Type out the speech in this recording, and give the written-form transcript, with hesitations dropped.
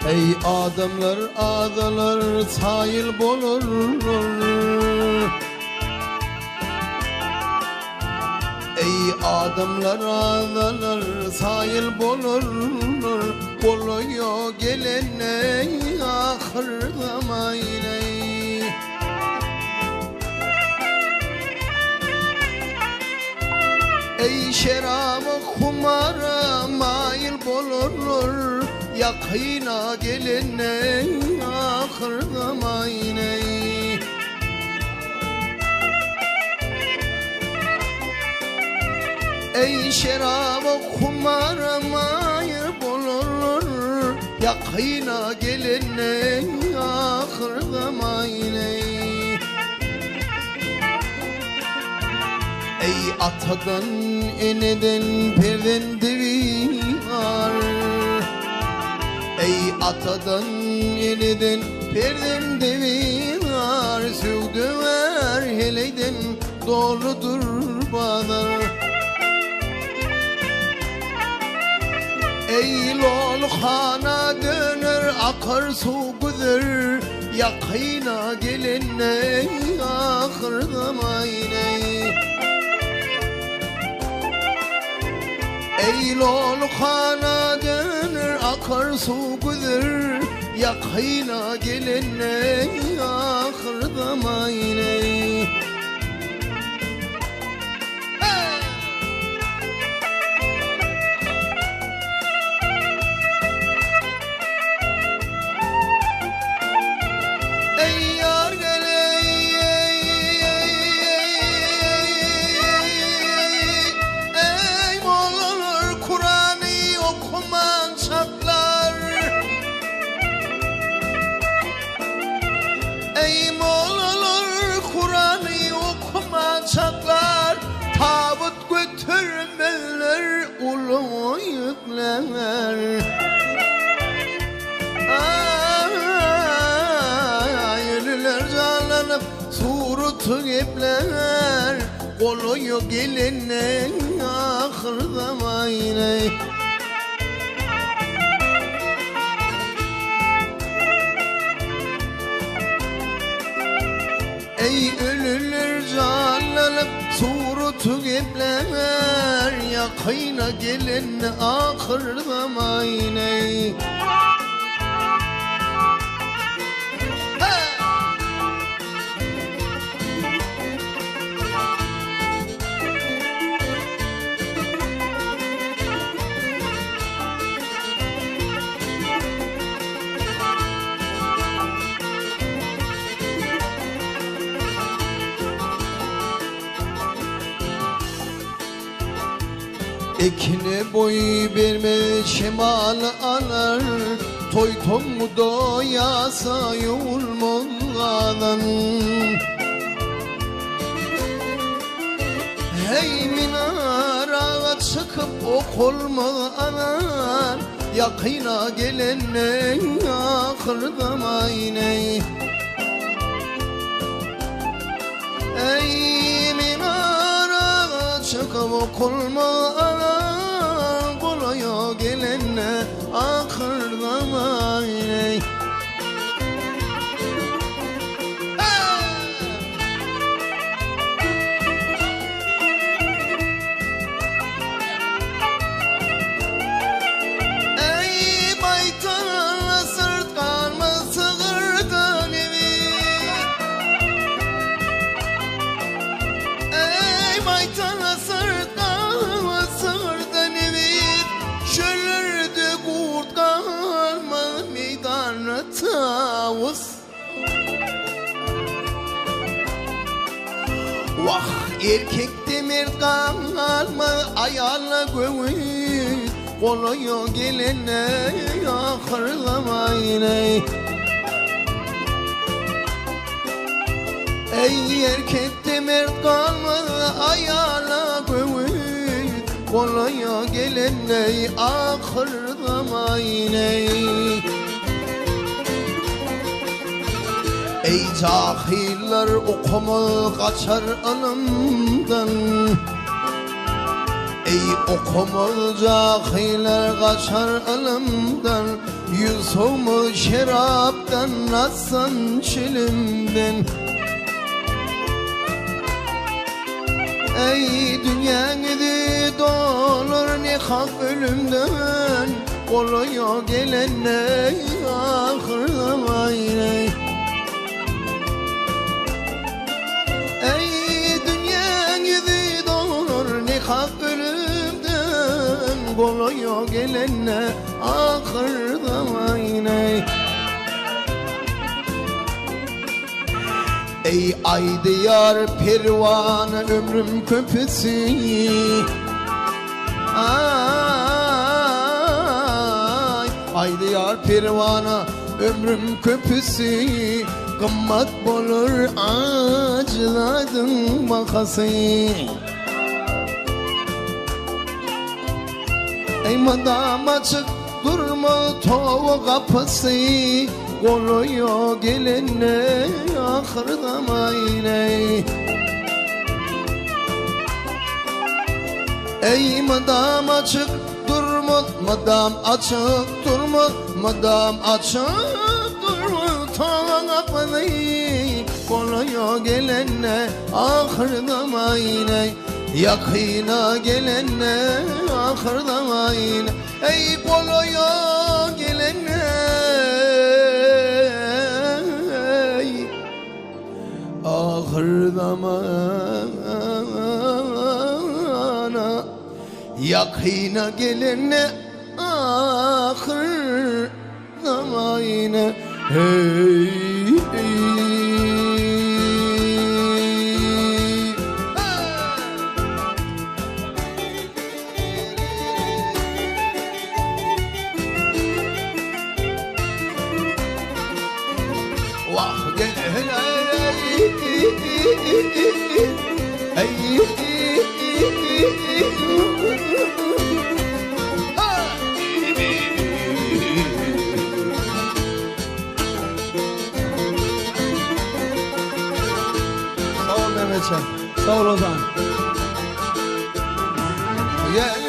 Ey adamlar adalar sayıl bolurlar. Ey adamlar adalar sayıl bolurlar. Boluyor gelene ahır zamanı. Ey şerabı kumara mail bolurlar. Yakına gelene ahır zamanı. Ey şerabı kumara mail bolurlar. Yakına gelene ahır zamanı. Ey atadan eneden perden devi var. Ey atadan eneden perden devi var. Süvdüver heleyden doğrudur bağlar. Ey lolhana döner akar su güzer. Yakına gelene ahır zamanı. Ey lolhana döner akar su güzer. Yakına gelene ahır zamanı. Çaklar tabut götürmeler ulu yükler. Ölüler canlanıp surutu gepler. Oluyor gelene ahır zamanı. Ey ölüler canlanıp surutu gepler. Yakına gelen ahır zamanı. Ekine boy verme şemal alar. Toy tom mu doyasa yolmadan. Hey minara çıkıp okulma anar. Yakına gelene ahır zamanı. Ey minara çıkıp okulma anar. Kolaya gelene ahır zamanı. Tavus vah erkek demir kalma ayağına göğüt. Oluyor gelene ahır zamanı. Ey erkek demir kalma ayağına göğüt. Oluyor gelene ahır zamanı. Ey cahiller okuma kaçar anımdan. Ey okuma cahiller kaçar anımdan. Yüzümü şeraptan atsan çilimden. Ey dünya gidi dolur ne hak ölümden. Oluyor gelenler ahırda aynay. Ey dünya gidi dolur ne hak ölümden. Oluyor gelenler ahırda aynay. Ey ay diyar pervane ömrüm köpüsü. Ay diyar pervana ömrüm köpüsü. Kımmat bulur acıladın makası. Ey madam açık durma tova kapısı. Oluyor gelenler ahırda mayney. Ey madam açık durma, madam açık durma, madam açık durma tava kapısı. Oluyor gelenler ahırda mayney. Yakına gelenler ahırda mayney. Ey oluyor gelenler ahır zamana. Yakına gelene ahır zamana. Hey, hey. Vah gel Sağ ol Mehmetcan. Sağ ol Ozan. Gel